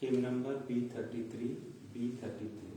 Hymn number B33, B33.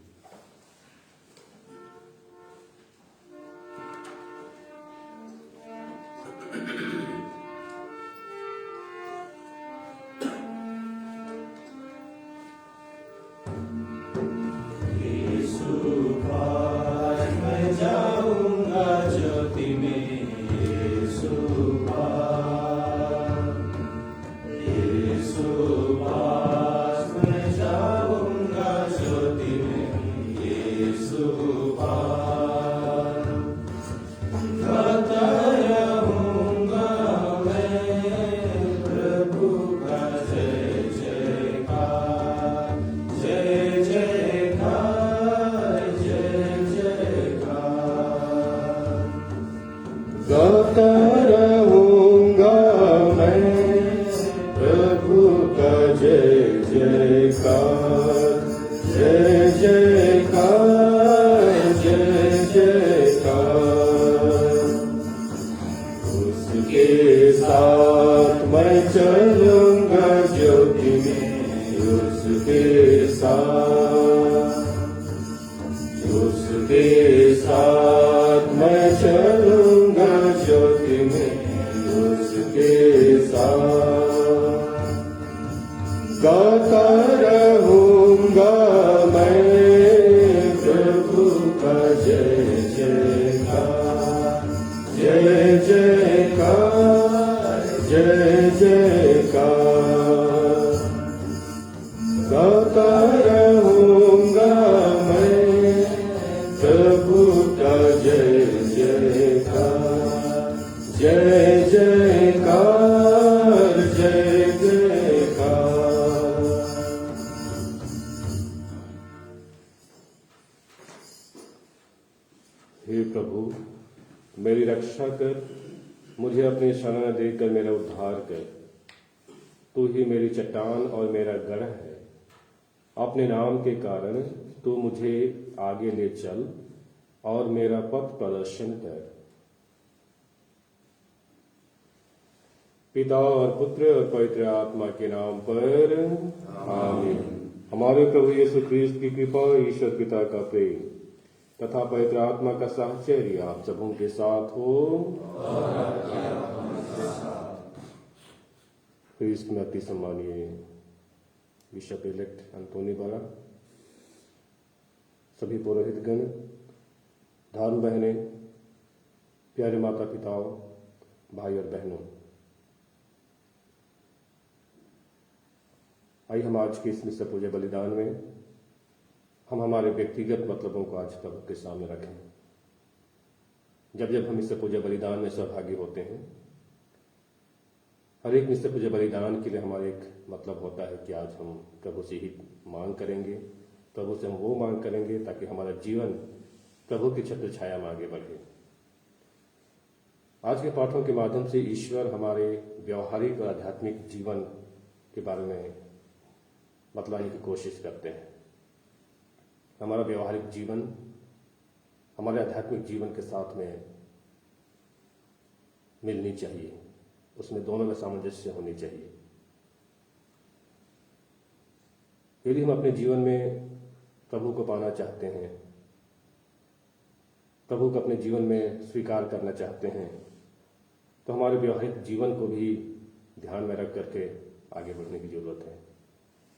गाता रहूंगा मैं प्रभु का जय जयकार, जय जयकार, जय जयकार। उसके साथ मैं चलूंगा ज्योति में, उसके साथ मैं चलूंगा ज्योति में, उसके साथ गाता रहूंगा मैं प्रभु का जय जयकार, जय जयकार, जय जयकार। गाता रहूंगा मैं प्रभु का जय जयकार, जय जयकार, जय जयकार। हे प्रभु, मेरी रक्षा कर, मुझे अपनी शरण देकर मेरा उद्धार कर। तू ही मेरी चट्टान और मेरा गढ़ है। अपने नाम के कारण तू मुझे आगे ले चल और मेरा पथ प्रदर्शन कर। पिता और पुत्र और पवित्र आत्मा के नाम पर आमीन। हमारे प्रभु यीशु ख्रीस्त की कृपा, ईश्वर पिता का प्रेम तथा पवित्र आत्मा का साहचर्य आप सबों के साथ हो। ख्रीस्त में अति सम्मानीय बिशप इलेक्ट अंतोनी बारा, सभी पुरोहितगण, धर्म बहनें, प्यारे माता पिताओं, भाई और बहनों, आइए हम आज के इस निश्चय पूजा बलिदान में हम हमारे व्यक्तिगत मतलबों को आज प्रभु के सामने रखें। जब जब हम इससे पूजा बलिदान में सहभागी होते हैं, हर एक निश्चय पूजा बलिदान के लिए हमारा एक मतलब होता है कि आज हम प्रभु से ही मांग करेंगे, प्रभु से हम वो मांग करेंगे ताकि हमारा जीवन प्रभु की छत्र छाया में आगे बढ़े। आज के पाठों के माध्यम से ईश्वर हमारे व्यवहारिक और आध्यात्मिक जीवन के बारे में बतलाने की कोशिश करते हैं। हमारा व्यवहारिक जीवन हमारे आध्यात्मिक जीवन के साथ में मिलनी चाहिए, उसमें दोनों में सामंजस्य होनी चाहिए। यदि हम अपने जीवन में प्रभु को पाना चाहते हैं, प्रभु को अपने जीवन में स्वीकार करना चाहते हैं, तो हमारे व्यवहारिक जीवन को भी ध्यान में रख करके आगे बढ़ने की जरूरत है।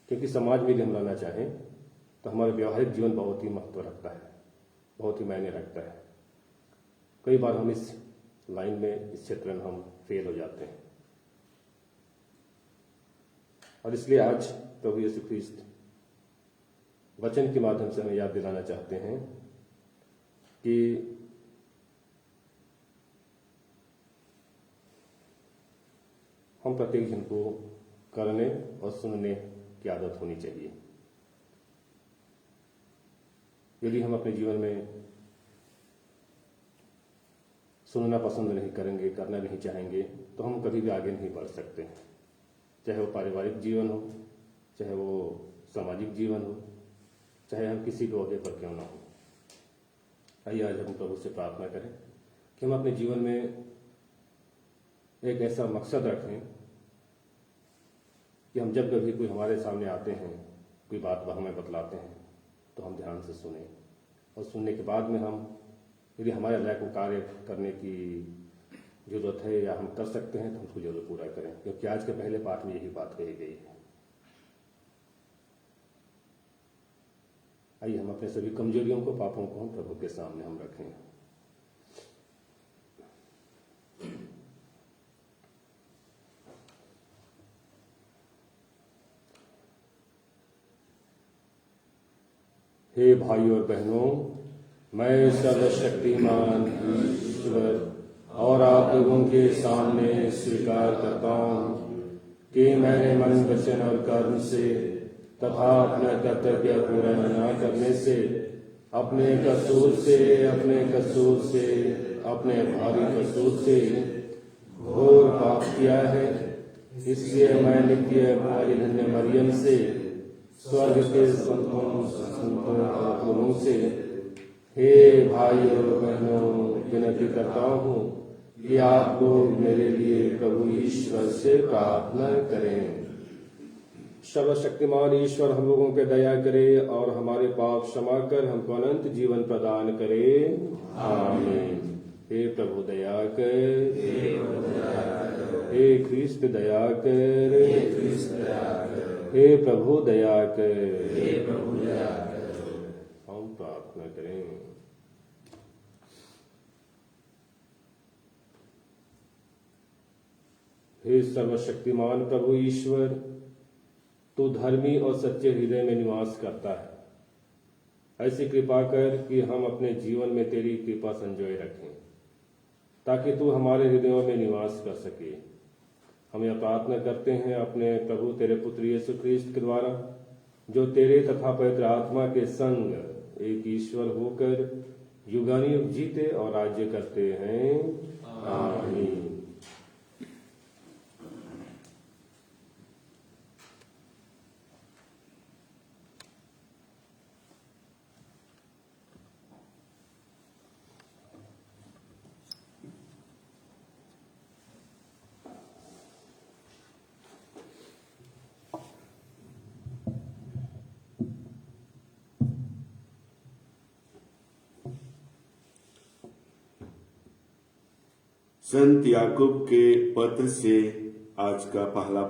क्योंकि समाज में यदि हम रहना चाहें तो हमारा व्यवहारिक जीवन बहुत ही महत्व रखता है, बहुत ही मायने रखता है। कई बार हम इस लाइन में, इस क्षेत्र में हम फेल हो जाते हैं। और इसलिए आज प्रभु यीशु ख्रीस्त वचन के माध्यम से हमें याद दिलाना चाहते हैं कि हम प्रत्येक जन को करने और सुनने की आदत होनी चाहिए। यदि हम अपने जीवन में सुनना पसंद नहीं करेंगे, करना नहीं चाहेंगे, तो हम कभी भी आगे नहीं बढ़ सकते। चाहे वो पारिवारिक जीवन हो, चाहे वो सामाजिक जीवन हो, चाहे हम किसी भी ओहदे पर क्यों ना हो। आइए आज हम प्रभु से प्रार्थना करें कि हम अपने जीवन में एक ऐसा मकसद रखें कि हम जब कभी कोई हमारे सामने आते हैं कोई बात वह हमें बतलाते हैं तो हम ध्यान से सुने, और सुनने के बाद में हम यदि हमारे अल्लाह को कार्य करने की जरूरत है या हम कर सकते हैं तो हम उसको जरूर पूरा करें, क्योंकि आज के पहले पाठ में यही बात कही गई है। आइए हम अपने सभी कमजोरियों को, पापों को प्रभु के सामने हम रखें। हे भाई और बहनों, मैं सर्वशक्तिमान ईश्वर और आप लोगों के सामने स्वीकार करता हूँ कि मैंने मन, वचन और कर्म से तथा अपना कर्तव्य पूरा न करने से, अपने कसूर से, अपने भारी कसूर से घोर पाप किया है। इसलिए मैं नित्य हमारी धन्य मरियम से, स्वर्ग के संतों और गुरुओं से, हे भाई और बहनों, विनती करता हूँ कि आप लोग मेरे लिए प्रभु ईश्वर से प्रार्थना करें। सर्वशक्तिमान ईश्वर हम लोगों पे दया करे और हमारे पाप क्षमा कर हमको अनंत जीवन प्रदान करे। आमीन। हे प्रभु दया कर, हे ख्रिस्त दया कर, हे प्रभु दया कर। हम प्रार्थना करें। हे सर्वशक्तिमान प्रभु ईश्वर, तू धर्मी और सच्चे हृदय में निवास करता है। ऐसी कृपा कर कि हम अपने जीवन में तेरी कृपा संजोए रखें, ताकि तू हमारे हृदयों में निवास कर सके। हम यह प्रार्थना करते हैं अपने प्रभु तेरे पुत्र यीशु ख्रिस्त के द्वारा, जो तेरे तथा पवित्र आत्मा के संग एक ईश्वर होकर युगानुयुग जीते और राज्य करते हैं। आमीन। संत याकूब के पत्र से आज का पहला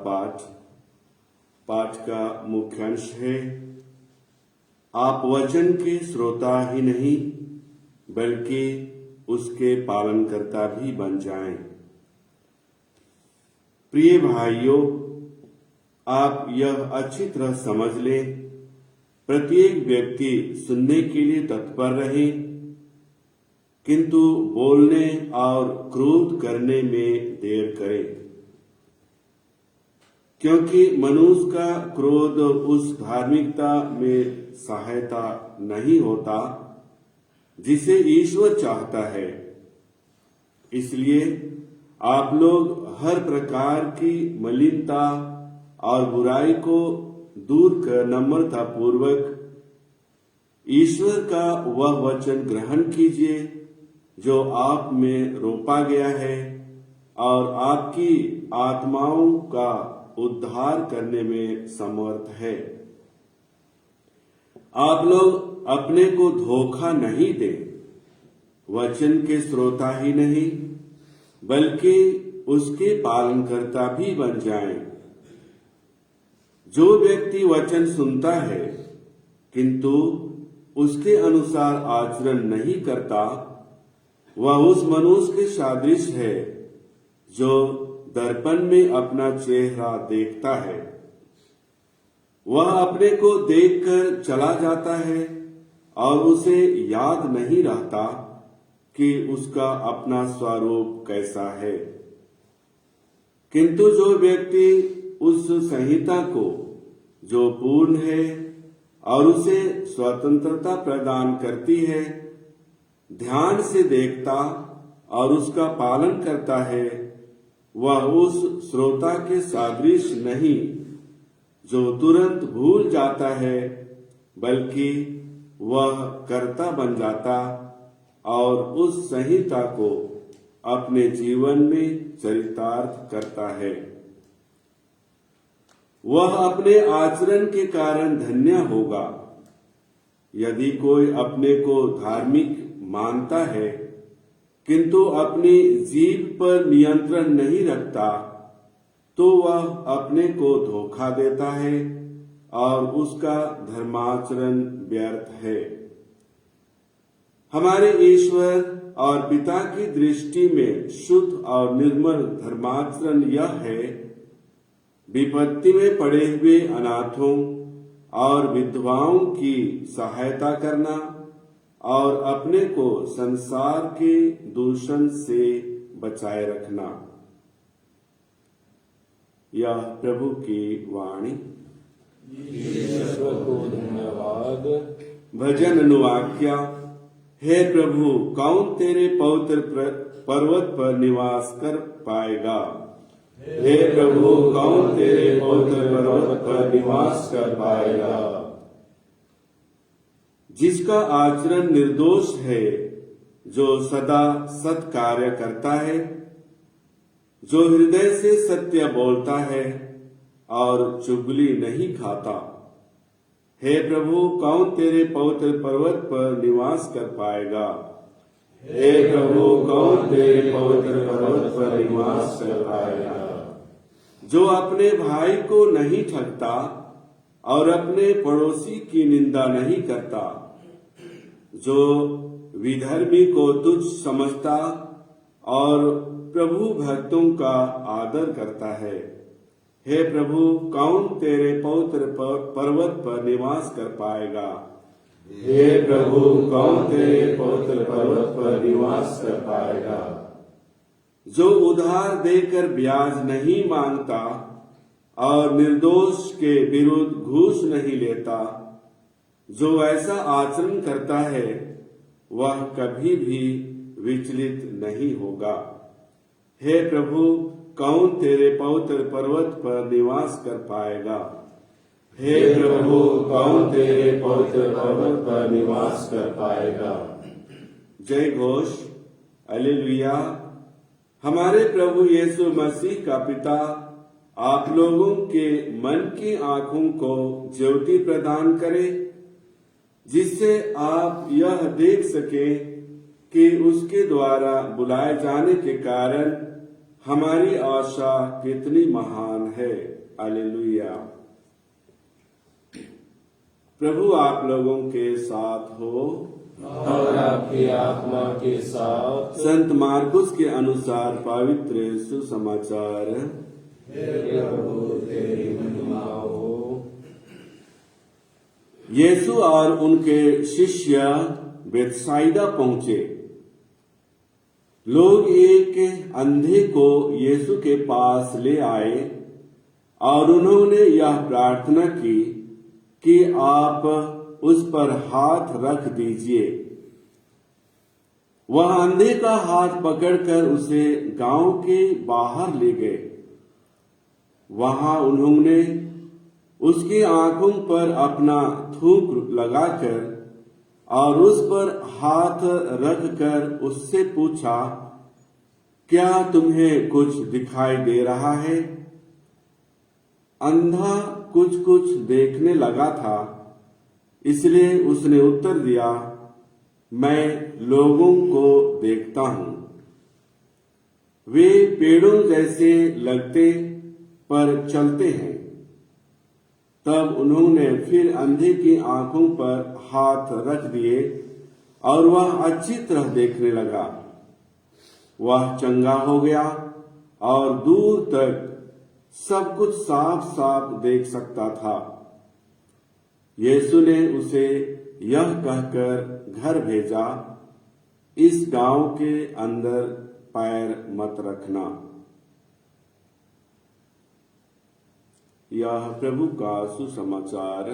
पाठ का मुख्यांश है, आप वचन के श्रोता ही नहीं बल्कि उसके पालनकर्ता भी बन जाएं। प्रिय भाइयों, आप यह अच्छी तरह समझ लें, प्रत्येक व्यक्ति सुनने के लिए तत्पर रहे, किंतु बोलने और क्रोध करने में देर करे, क्योंकि मनुष्य का क्रोध उस धार्मिकता में सहायता नहीं होता जिसे ईश्वर चाहता है। इसलिए आप लोग हर प्रकार की मलिनता और बुराई को दूर कर नम्रता पूर्वक ईश्वर का वह वचन ग्रहण कीजिए जो आप में रोपा गया है और आपकी आत्माओं का उद्धार करने में समर्थ है। आप लोग अपने को धोखा नहीं दें, वचन के श्रोता ही नहीं बल्कि उसके पालनकर्ता भी बन जाएं। जो व्यक्ति वचन सुनता है किंतु उसके अनुसार आचरण नहीं करता, वह उस मनुष्य के सदृश है जो दर्पण में अपना चेहरा देखता है। वह अपने को देखकर चला जाता है और उसे याद नहीं रहता कि उसका अपना स्वरूप कैसा है। किंतु जो व्यक्ति उस संहिता को जो पूर्ण है और उसे स्वतंत्रता प्रदान करती है, ध्यान से देखता और उसका पालन करता है, वह उस श्रोता के सदृश नहीं जो तुरंत भूल जाता है, बल्कि वह कर्ता बन जाता और उस संहिता को अपने जीवन में चरितार्थ करता है। वह अपने आचरण के कारण धन्य होगा। यदि कोई अपने को धार्मिक मानता है किंतु अपनी जीभ पर नियंत्रण नहीं रखता, तो वह अपने को धोखा देता है और उसका धर्माचरण व्यर्थ है। हमारे ईश्वर और पिता की दृष्टि में शुद्ध और निर्मल धर्माचरण यह है, विपत्ति में पड़े हुए अनाथों और विधवाओं की सहायता करना और अपने को संसार के दूषण से बचाए रखना। यह प्रभु की वाणी। ईश्वर को धन्यवाद। भजन अनुवाक्या। हे प्रभु, कौन तेरे पवित्र पर्वत पर निवास कर पाएगा? हे प्रभु, कौन तेरे पवित्र पर्वत पर निवास कर पाएगा? जिसका आचरण निर्दोष है, जो सदा सत कार्य करता है, जो हृदय से सत्य बोलता है और चुगली नहीं खाता। हे प्रभु, कौन तेरे पवित्र पर्वत पर निवास कर पाएगा? हे प्रभु, कौन तेरे पवित्र पर्वत पर निवास कर पाएगा? जो अपने भाई को नहीं ठगता और अपने पड़ोसी की निंदा नहीं करता, जो विधर्मी को तुच्छ समझता और प्रभु भक्तों का आदर करता है। हे प्रभु, कौन तेरे पवित्र पर्वत पर निवास कर पाएगा? हे प्रभु, कौन तेरे पवित्र पर्वत पर निवास कर पाएगा? जो उधार देकर ब्याज नहीं मांगता और निर्दोष के विरुद्ध घूस नहीं लेता, जो ऐसा आचरण करता है वह कभी भी विचलित नहीं होगा। हे प्रभु, कौन तेरे पवित्र पर्वत पर निवास कर पाएगा? हे प्रभु, कौन तेरे पवित्र पर्वत पर निवास कर पाएगा? जय घोष, हालेलुया। हमारे प्रभु यीशु मसीह का पिता आप लोगों के मन की आंखों को ज्योति प्रदान करे, जिससे आप यह देख सके कि उसके द्वारा बुलाए जाने के कारण हमारी आशा कितनी महान है। हालेलुया। प्रभु आप लोगों के साथ हो और आपकी आत्मा के साथ। संत मार्कुस के अनुसार पवित्र सुसमाचार। हे प्रभु, तेरी महिमा हो। यीशु और उनके शिष्य बेथसाइदा पहुंचे। लोग एक अंधे को यीशु के पास ले आए और उन्होंने यह प्रार्थना की कि आप उस पर हाथ रख दीजिए। वह अंधे का हाथ पकड़कर उसे गांव के बाहर ले गए। वहां उन्होंने उसकी आंखों पर अपना थूक लगाकर और उस पर हाथ रखकर उससे पूछा, क्या तुम्हें कुछ दिखाई दे रहा है? अंधा कुछ कुछ देखने लगा था, इसलिए उसने उत्तर दिया, मैं लोगों को देखता हूं। वे पेड़ों जैसे लगते पर चलते हैं। तब उन्होंने फिर अंधे की आंखों पर हाथ रख दिए और वह अच्छी तरह देखने लगा। वह चंगा हो गया और दूर तक सब कुछ साफ साफ देख सकता था। यीशु ने उसे यह कहकर घर भेजा, इस गांव के अंदर पैर मत रखना। यह प्रभु का सुसमाचार।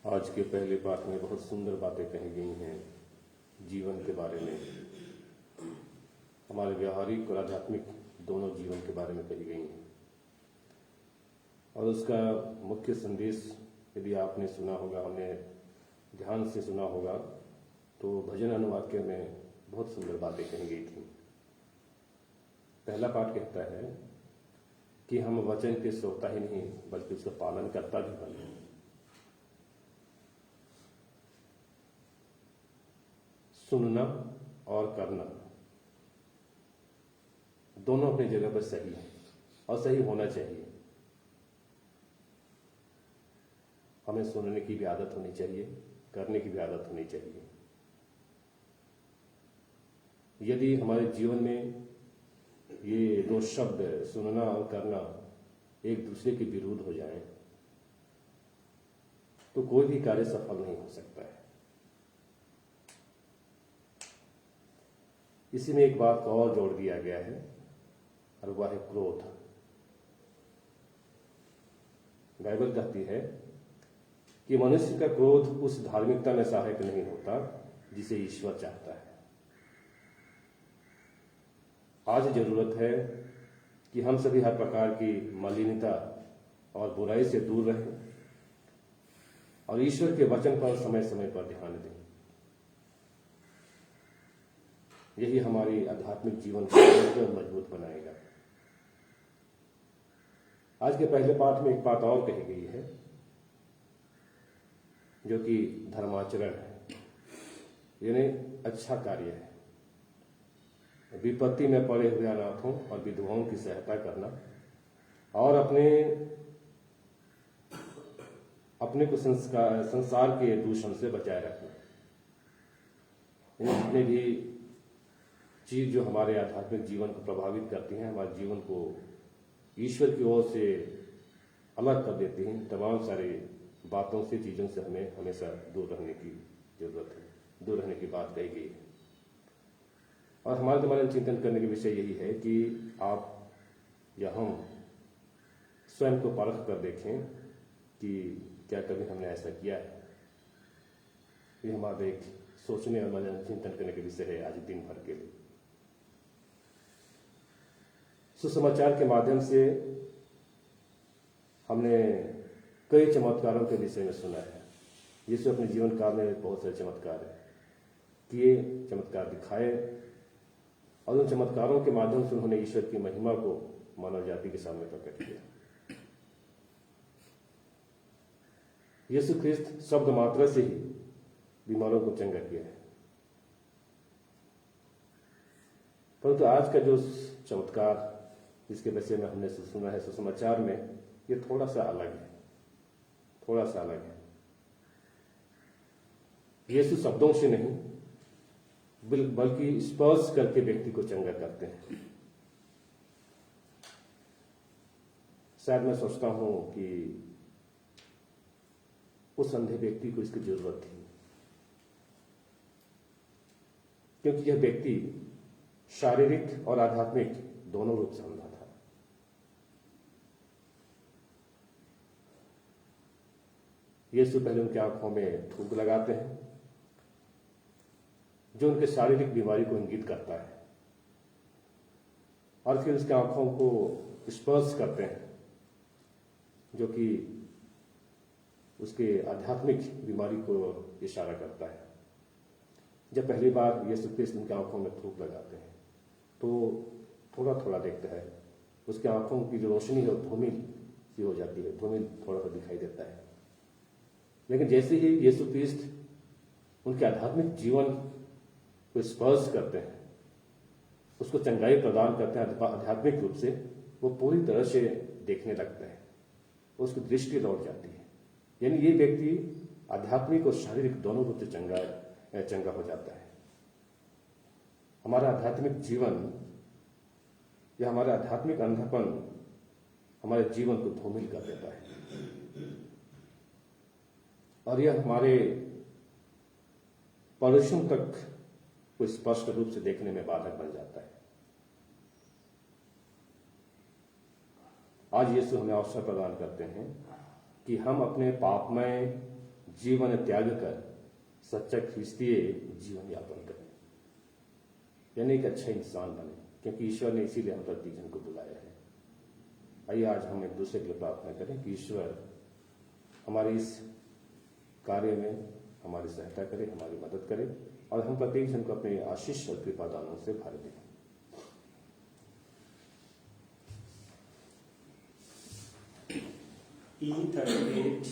आज के पहले पाठ में बहुत सुंदर बातें कही गई हैं जीवन के बारे में। हमारे व्यवहारिक और आध्यात्मिक दोनों जीवन के बारे में कही गई हैं। और उसका मुख्य संदेश यदि आपने सुना होगा, हमने ध्यान से सुना होगा, तो भजन अनुवाक्य में बहुत सुंदर बातें कही गई थी। पहला पाठ कहता है कि हम वचन के श्रोता ही नहीं बल्कि उसका पालन करता भी बने। सुनना और करना दोनों अपनी जगह पर सही है और सही होना चाहिए। हमें सुनने की भी आदत होनी चाहिए, करने की भी आदत होनी चाहिए। यदि हमारे जीवन में ये दो शब्द सुनना और करना एक दूसरे के विरुद्ध हो जाएं, तो कोई भी कार्य सफल नहीं हो सकता है। इसी में एक बात को और जोड़ दिया गया है और वह है क्रोध। बाइबल कहती है कि मनुष्य का क्रोध उस धार्मिकता में सहायक नहीं होता जिसे ईश्वर चाहता है। आज जरूरत है कि हम सभी हर प्रकार की मलिनता और बुराई से दूर रहें और ईश्वर के वचन पर समय समय पर ध्यान दें। यही हमारी आध्यात्मिक जीवन को मजबूत बनाएगा। आज के पहले पाठ में एक बात और कही गई है जो कि धर्माचरण है, यानी अच्छा कार्य है। विपत्ति में पड़े हुए अनाथों और विधवाओं की सहायता करना और अपने को संसार के दूषण से बचाए रखना। जितने भी चीज जो हमारे आध्यात्मिक जीवन को प्रभावित करती हैं, हमारे जीवन को ईश्वर की ओर से अलग कर देती हैं, तमाम सारी बातों से, चीजों से हमें हमेशा दूर रहने की जरूरत है, दूर रहने की बात कही गई है। और हमारे तुम्हारे चिंतन करने का विषय यही है कि आप या हम स्वयं को परख कर देखें कि क्या कभी हमने ऐसा किया है। ये हमारे एक सोचने और चिंतन करने का विषय है आज दिन भर के लिए। सुसमाचार के माध्यम से हमने कई चमत्कारों के विषय में सुना है। यीशु अपने जीवन काल में बहुत सारे चमत्कार किए, चमत्कार दिखाए और उन चमत्कारों के माध्यम से उन्होंने ईश्वर की महिमा को मानव जाति के सामने प्रकट किया। यीशु ख्रिस्त शब्द मात्रा से ही बीमारों को चंगा किया है। परंतु आज का जो चमत्कार जिसके विषय में हमने सुना है सुसमाचार में, ये थोड़ा सा अलग है, थोड़ा सा अलग है। यीशु शब्दों से नहीं बल्कि स्पर्श करके व्यक्ति को चंगा करते हैं। शायद मैं सोचता हूं कि उस अंधे व्यक्ति को इसकी जरूरत थी, क्योंकि यह व्यक्ति शारीरिक और आध्यात्मिक दोनों रूप से अंधा था। यीशु पहले उनकी आंखों में थूक लगाते हैं जो उनके शारीरिक बीमारी को इंगित करता है, और फिर उसके आंखों को स्पर्श करते हैं जो कि उसके आध्यात्मिक बीमारी को इशारा करता है। जब पहली बार यीशु ख्रिस्त उनकी आंखों में थूक लगाते हैं तो थोड़ा थोड़ा देखता है, उसकी आंखों की जो रोशनी है धूमिल सी हो जाती है, धूमिल थोड़ा सा दिखाई देता है। लेकिन जैसे ही यीशु ख्रिस्त उनके आध्यात्मिक जीवन को स्पर्श करते हैं, उसको चंगाई प्रदान करते हैं आध्यात्मिक रूप से, वो पूरी तरह से देखने लगता है, उसकी दृष्टि लौट जाती है। यानी ये व्यक्ति आध्यात्मिक और शारीरिक दोनों रूप से चंगा हो जाता है। हमारा आध्यात्मिक जीवन या हमारा आध्यात्मिक अंधापन हमारे जीवन को धूमिल कर देता है और यह हमारे पड़ोसियों तक को स्पष्ट रूप से देखने में बाधक बन जाता है। आज यीशु हमें अवसर प्रदान करते हैं कि हम अपने पापमय जीवन त्याग कर सच्चा ख्रिस्तीय जीवन यापन करें, यानी एक अच्छा इंसान बने। क्योंकि ईश्वर ने इसीलिए हम प्रत्येक जन को बुलाया है। आइए आज हम एक दूसरे के लिए प्रार्थना करें कि ईश्वर हमारे इस कार्य में हमारी सहायता करे, हमारी मदद करे और हम प्रत्येक जन को अपने आशीष और कृपा दानों से भर दें। E38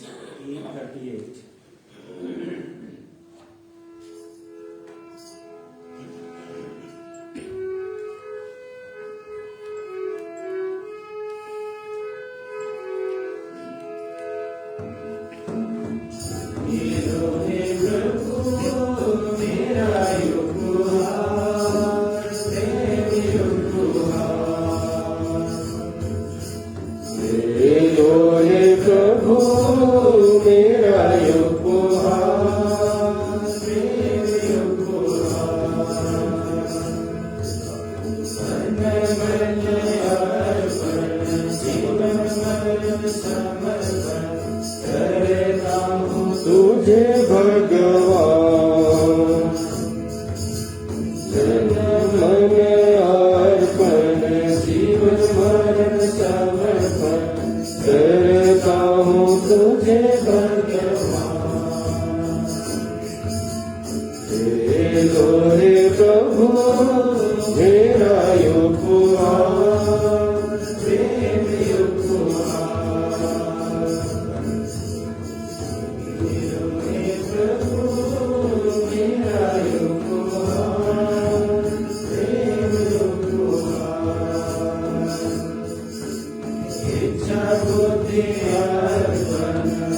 तुझे भगवान मन अर्पण जीवन मरण समर्पण करता हूँ तुझे भगवान। हे लोहे प्रभु मेरा उपहार प्रेम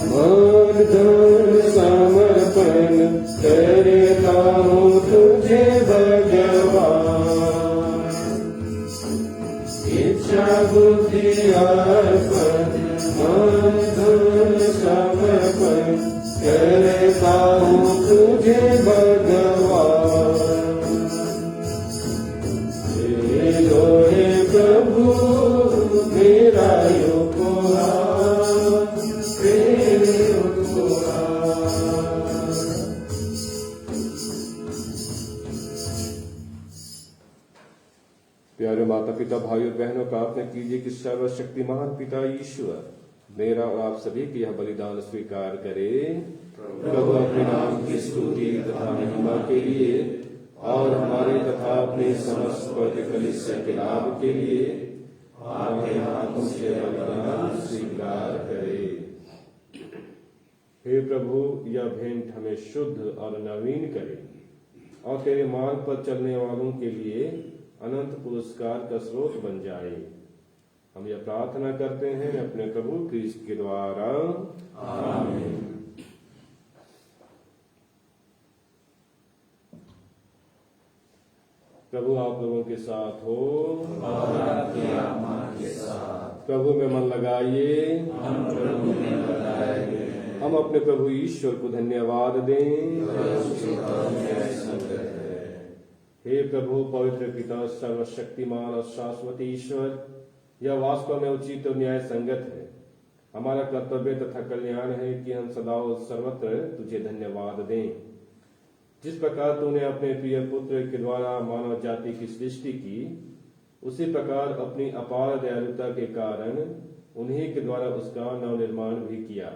मन धन समर्पण करता हूँ तुझे भगवान। इच्छा बुद्धि अर्पण मन धन समर्पण करता हूँ तुझे भगवान। हे लोहे प्रभु मेरा उपहार प्रेम उपहार। प्यारे माता पिता भाइयों बहनों, प्रार्थना कीजिए कि सर्वशक्तिमान पिता ईश्वर मेरा और आप सभी की यह बलिदान स्वीकार करे। प्रभु अपने नाम की स्तुति तथा महिमा के लिए और हमारे तथा अपने समस्त पवित्र कलीसिया के लाभ के लिए आपके हाथों से बलिदान स्वीकार करे। हे प्रभु, यह भेंट हमें शुद्ध और नवीन करे और तेरे मार्ग पर चलने वालों के लिए अनंत पुरस्कार का स्रोत बन जाए। हम यह प्रार्थना करते हैं अपने प्रभु क्रिस्त के द्वारा, आमीन। प्रभु आप लोगों के साथ हो और आपके आत्मा के साथ। प्रभु में मन लगाइए, हम प्रभु में लगाएंगे। हम अपने प्रभु ईश्वर को धन्यवाद दें। हे प्रभु पवित्र पिता सर्वशक्तिमान और शाश्वत ईश्वर, यह वास्तव में उचित और न्याय संगत है। हमारा कर्तव्य तथा कल्याण है कि हम सदा और सर्वत्र तुझे धन्यवाद दें। जिस प्रकार तूने अपने प्रिय पुत्र के द्वारा मानव जाति की सृष्टि की, उसी प्रकार अपनी अपार दयालुता के कारण उन्हीं के द्वारा उसका नवनिर्माण भी किया।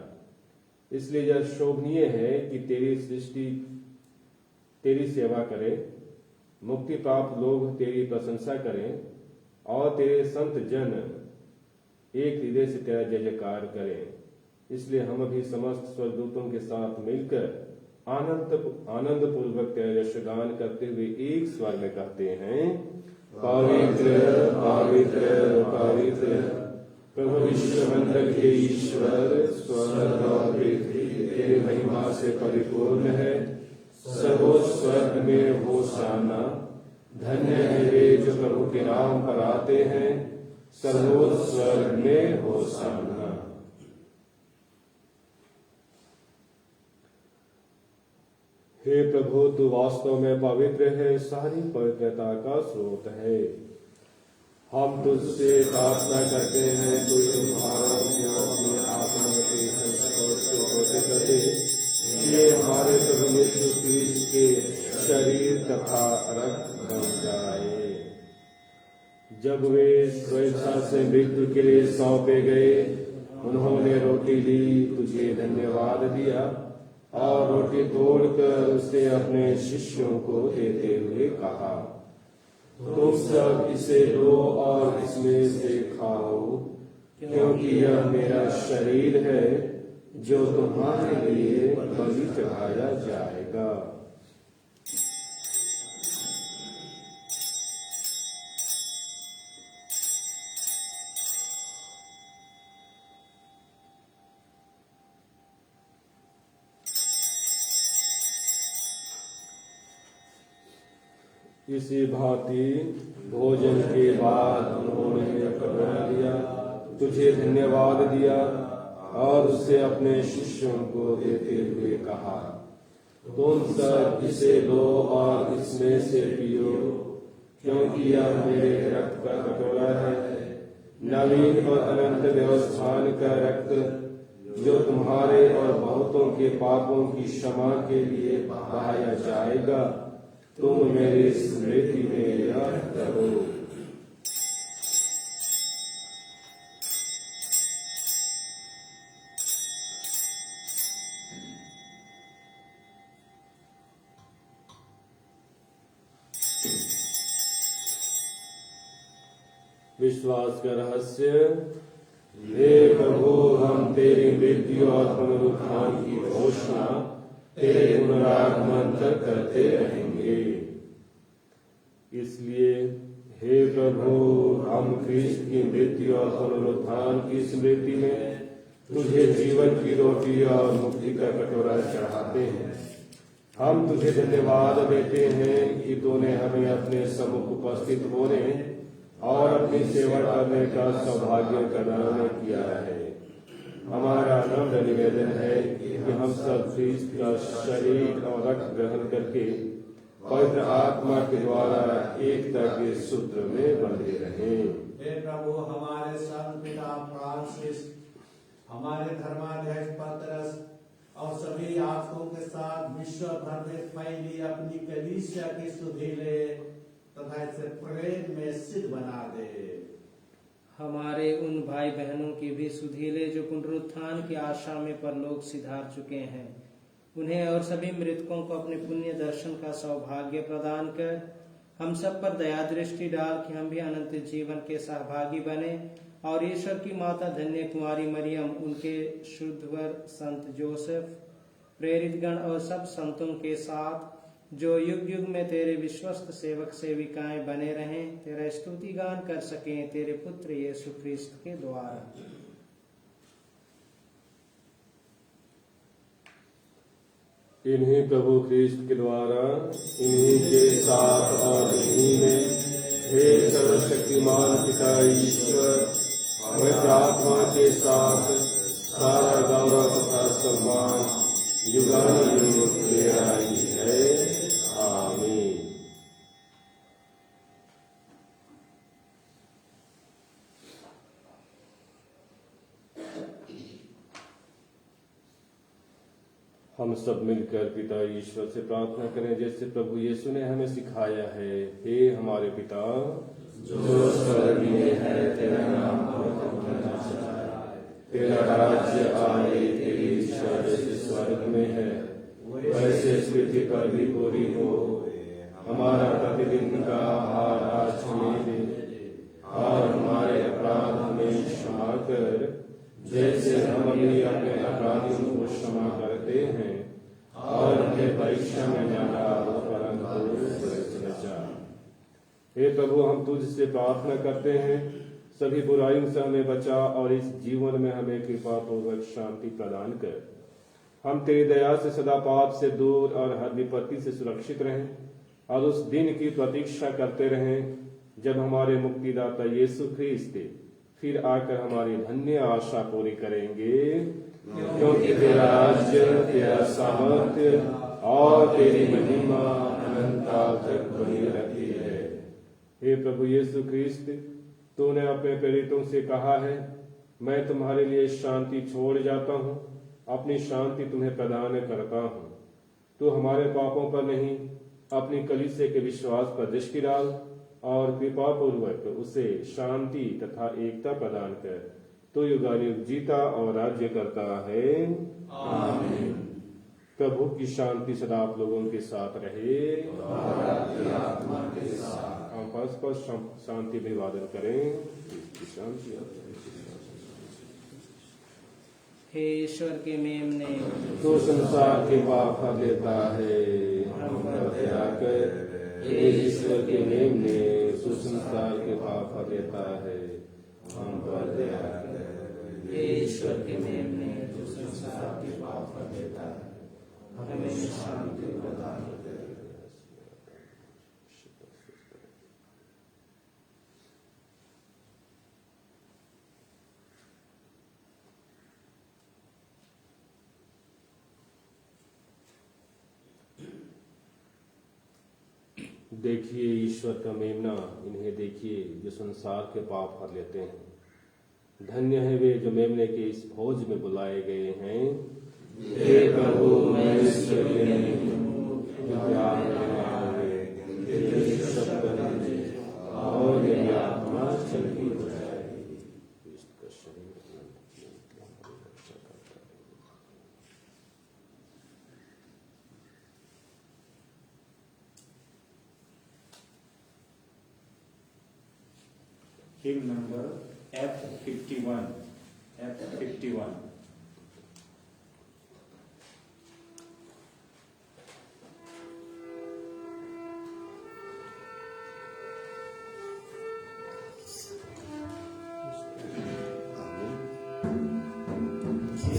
इसलिए यह शोभनीय है कि तेरी सृष्टि तेरी सेवा करे, मुक्ति प्राप्त लोग तेरी प्रशंसा करें और तेरे संत जन एक हृदय से तेरा जय जयकार करें। इसलिए हम भी समस्त स्वर्गदूतों के साथ मिलकर आनंद पूर्वक तेरा यशगान करते हुए एक स्वर में कहते हैं, पवित्र पवित्र पवित्र प्रभु विश्वमंडल के ईश्वर, स्वर्ग और पृथ्वी तेरी महिमा से परिपूर्ण है। सर्वोच्च स्वर्ग में होशाना, धन्य है वे जो प्रभु के नाम पर आते हैं, सर्वोच्च स्वर्ग में होशाना। हे प्रभु, तू वास्तव में पवित्र है, सारी पवित्रता का स्रोत है। हम तुझसे प्रार्थना करते हैं, तू अपने आत्मा के संस्पर्श को होते करते ये हमारे प्रभु यीशु क्रिस्त के शरीर तथा रक्त बन जाए। जब वे स्वेच्छा से मृत्यु के लिए सौंपे गए, उन्होंने रोटी ली, तुझे धन्यवाद दिया और रोटी तोड़कर उसे अपने शिष्यों को देते हुए कहा, तुम सब इसे लो और इसमें से खाओ, क्योंकि यह मेरा शरीर है जो तुम्हारे लिए बलि चढ़ाया जाएगा। इसी भांति भोजन के बाद उन्होंने कटोरा लिया, तुझे धन्यवाद दिया और उसे अपने शिष्यों को देते हुए कहा, तुम सब इसे लो और इसमें से पियो, क्योंकि यह मेरे रक्त का कटोरा है, नवीन और अनंत व्यवस्थान का रक्त, जो तुम्हारे और बहुतों के पापों की क्षमा के लिए बहाया जाएगा। तुम मेरी स्मृति में याद करो। विश्वास का रहस्य। हे प्रभु, हम तेरी मृत्यु और पुनरुत्थान की घोषणा तेरे पुनरागमन तक करते रहेंगे। इसलिए हे प्रभु, हम ख्रीस्त की मृत्यु और पुनरुत्थान की स्मृति में तुझे जीवन की रोटी और मुक्ति का कटोरा चढ़ाते हैं। हम तुझे धन्यवाद देते हैं कि तूने हमें अपने सम्मुख उपस्थित होने और अपनी सेवा करने का सौभाग्य प्रदान किया है। हमारा नम्र निवेदन है कि हम सब ख्रीस्त का शरीर और रक्त ग्रहण करके पवित्र आत्मा के द्वारा एकता के सूत्र में बंधे रहें। हे प्रभु, हमारे संत पिता फ्रांसिस, हमारे धर्माध्यक्ष पतरस और सभी आत्मों के साथ विश्व भर में फैली अपनी कलीसिया की सुधीले तथा इसे प्रेम में सिद्ध बना दे। हमारे उन भाई बहनों की भी सुधीले जो पुनरुत्थान की आशा में परलोक सिधार चुके हैं, उन्हें और सभी मृतकों को अपने पुण्य दर्शन का सौभाग्य प्रदान कर हम सब पर दया दृष्टि डाल कि हम भी अनंत जीवन के सहभागी बने और ईश्वर की माता धन्य कुमारी मरियम, उनके शुद्धवर संत जोसेफ, प्रेरित गण और सब संतों के साथ जो युग युग में तेरे विश्वस्त सेवक सेविकाएं बने रहें, तेरा स्तुति गान कर सकें तेरे पुत्र यीशु ख्रीस्त के द्वारा। इन्हीं प्रभु ख्रीस्त के द्वारा, इन्हीं के साथ और इन्हीं में, हे सर्वशक्तिमान पिता ईश्वर, पवित्र आत्मा के साथ सारा गौरव तथा सम्मान युगानुयुग तेरा ही है। आमीन। हम सब मिलकर पिता ईश्वर से प्रार्थना करें जैसे प्रभु यीशु ने हमें सिखाया है। हे हमारे पिता जो स्वर्ग में है, तेरा नाम पवित्र होना चाहिए, तेरा राज्य आए, तेरी इच्छा जैसे स्वर्ग में है वैसे पृथ्वी पर भी पूरी हो। हमारा प्रतिदिन का आहार आज हमें दे और हमारे अपराध हमें क्षमा कर जैसे हम भी अपने अपराधियों को क्षमा करते हैं, और हमें परीक्षा में न डालो परंतु से बचा। हे प्रभु, हम तुझसे प्रार्थना करते हैं, सभी बुराइयों से हमें बचा और इस जीवन में हमें कृपा पूर्वक शांति प्रदान कर। हम तेरी दया से सदा पाप से दूर और हर विपत्ति से सुरक्षित रहें और उस दिन की प्रतीक्षा करते रहें जब हमारे मुक्तिदाता यीशु ख्रीस्त फिर आकर हमारी धन्य आशा पूरी करेंगे, क्योंकि तेरा राज्य, तेरा सामर्थ्य और तेरी महिमा अनंतकाल तक बनी रहती है। हे प्रभु यीशु ख्रीस्त, तूने अपने प्रेरितों से कहा है, मैं तुम्हारे लिए शांति छोड़ जाता हूँ, अपनी शांति तुम्हें प्रदान करता हूँ। तू हमारे पापों पर नहीं, अपनी कलीसिया के विश्वास पर दृष्टि डाल और कृपा पूर्वक उसे शांति तथा एकता प्रदान कर तो युगानुयुग जीता और राज्य करता है। आमीन। प्रभु की शांति सदा आप लोगों के साथ रहे। हम परस्पर शांति अभिवादन करें। इसकी शांति हे ईश्वर के मेमने, तो संसार के पाप हर लेता है, हम पर दया कर। हे ईश्वर के मेमने, तो संसार के पाप हर लेता है, हम पर दया कर। हे ईश्वर के मेमने, जो संसार के पाप हर लेता है, हमें शांति प्रदान कर। देखिए ईश्वर का मेमना, इन्हें देखिए जो संसार के पाप हर लेते हैं। धन्य है वे जो मेमने के इस भोज में बुलाए गए हैं। हे प्रभु, मैं ईश्वर के नहीं हूँ, प्यार करवाओगे, तेरे शब्द करेंगे और मेरी आत्मा चंगी हो जाएगी। इसका शरीर रक्षा करता है। Hymn number F51. F51.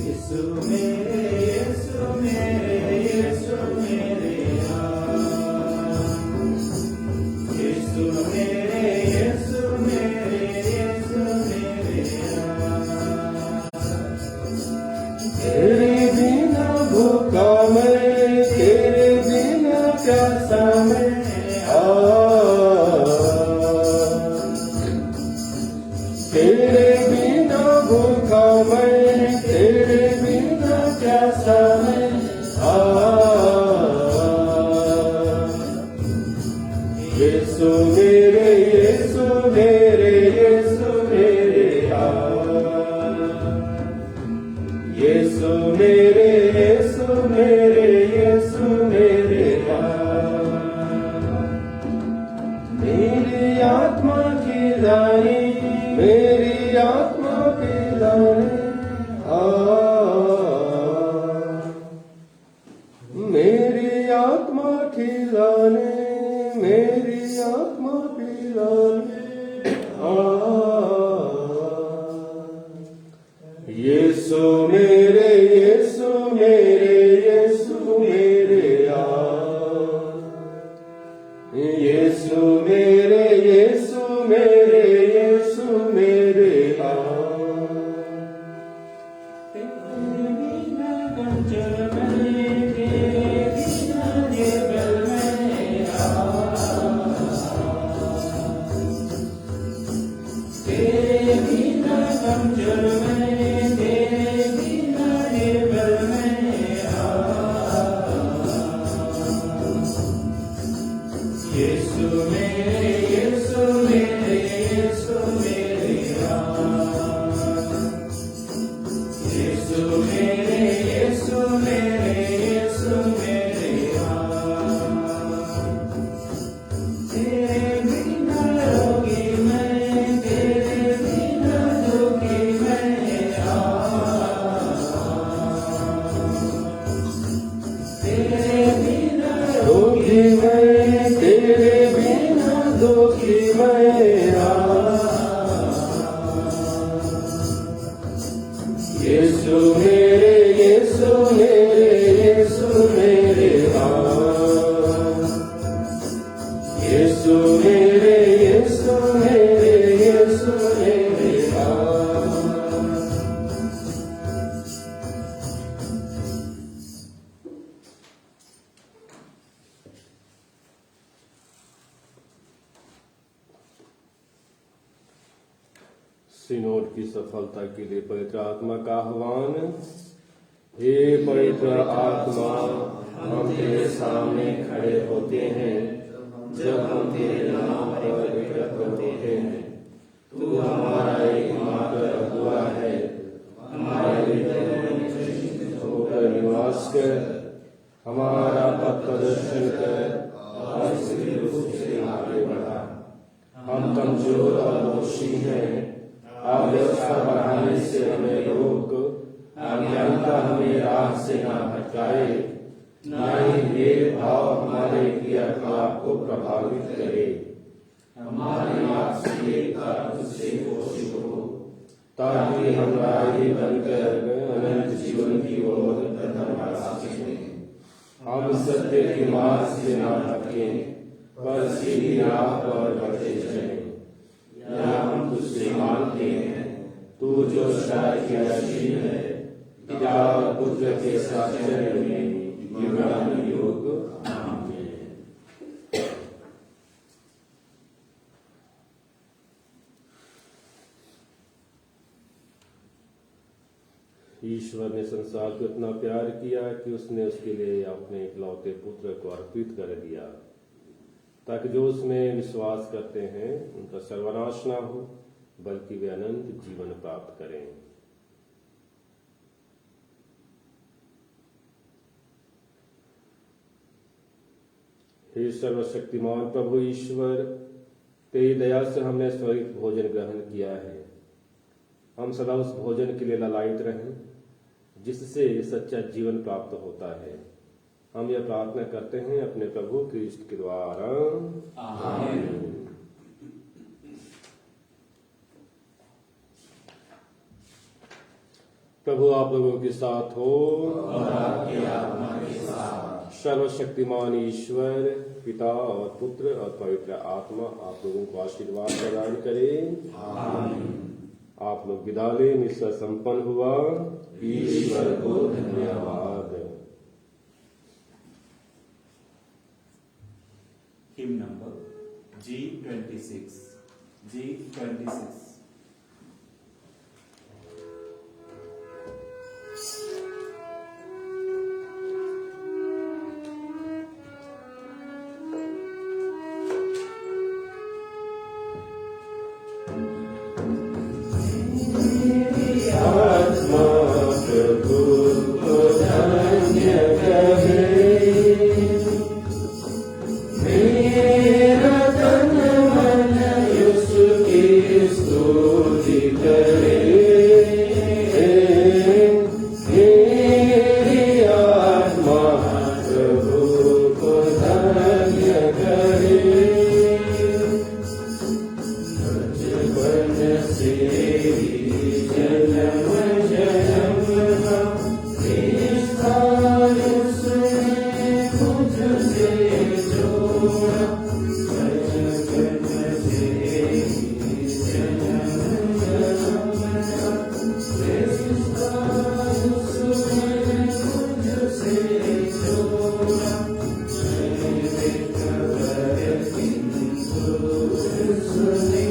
यीशु मेरे, यीशु मेरे, यीशु मेरे यीशु मेरे, यीशु मेरे, यीशु मेरे तेरे बिना भूखा मैं, तेरे बिना प्यासा मैं, तेरे बिना भूखा मैं, तेरे बिना प्यासा मैं, यीशु मेरे, यीशु मेरे, यीशु मेरे यीशु मेरे, यीशु मेरे, यीशु मेरे मेरी आत्मा की रानी, मेरी आत्मा की रानी, मेरी आत्मा खिलाने, मेरी आत्मा पिलाने, यीशु मेरे, यीशु मेरे, यीशु मेरे यीशु मेरे, यीशु मेरे, यीशु मेरे यीशु मेरे, यीशु मेरे, यीशु मेरे यीशु मेरे, यीशु मेरे, यीशु मेरे सिनोड की सफलता के लिए पवित्र आत्मा का आह्वान। हे पवित्र आत्मा, हम तेरे सामने खड़े होते हैं जब हम तेरे नाम पर होते हैं। तू हमारा एकमात्र अगुआ है, हमारे हृदयों में होकर निवास कर, हमारा पथ प्रदर्शन कर और स्थिर रूप से आगे बढ़ा। हम कमजोर और दोषी हैं, अव्यवस्था बढ़ाने से हमें रोक, अज्ञानता हमें राह से ना भटकाए, ना ही भेदभाव हमारे क्रियाकलाप को प्रभावित करे। हमारी आपसी एकता तुझसे कोशिश हो, ताकि हम राही बनकर अनंत जीवन की ओर कदम बढ़ा सकें। हम सत्य के मार्ग से ना भटकें, पर सीधी राह पर बढ़ते चलें। यह हम तुझसे मांगते हैं, तू जो सदा क्रियाशील है, पिता और पुत्र के साक्षर में युगानुयुग। आमीन। ईश्वर ने संसार को इतना प्यार किया कि उसने उसके लिए अपने इकलौते पुत्र को अर्पित कर दिया, ताकि जो उसमें विश्वास करते हैं उनका सर्वनाश ना हो, बल्कि वे अनंत जीवन प्राप्त करें। हे सर्वशक्तिमान प्रभु ईश्वर, तेरी दया से हमने स्वर्गीय भोजन ग्रहण किया है। हम सदा उस भोजन के लिए ललायित रहें जिससे सच्चा जीवन प्राप्त होता है। हम यह प्रार्थना करते हैं अपने प्रभु क्रिस्ट के द्वारा। आमीन। प्रभु आप लोगों के साथ हो और आपके आत्मा के साथ। सर्वशक्तिमान ईश्वर पिता और पुत्र और पवित्र आत्मा आप लोगों को आशीर्वाद प्रदान करे। आमीन। आप लोग विदा लें। मिशन संपन्न हुआ। ईश्वर को धन्यवाद। Hymn number G26. G26. Amen.